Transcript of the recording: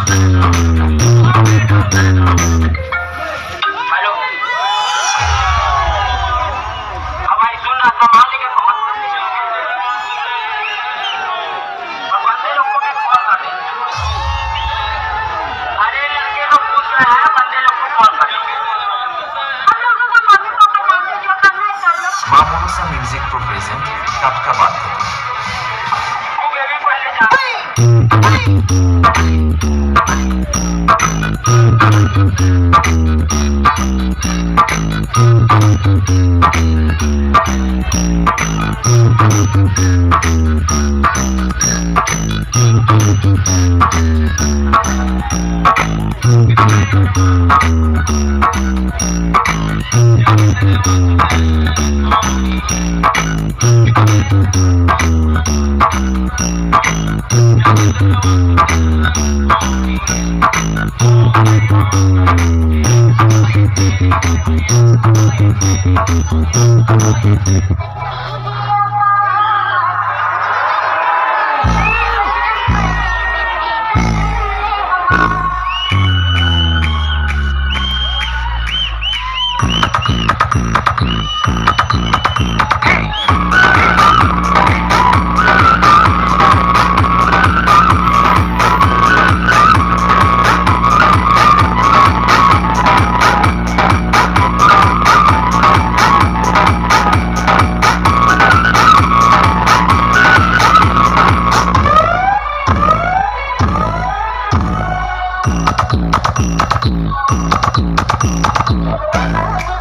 Hello, हमारी सुनना संभाल के बहुत बंदे लोग को भी कॉल कर दे। अरे लड़के लोग पूछ रहे हैं, बंदे लोग को कॉल कर दे। हम लोगों का मम्मी पापा जानते जो करना है कर लो। मामूसा म्यूजिक प्रो प्रेजेंट कब का बात है वो बेबी पहले जा Thank you.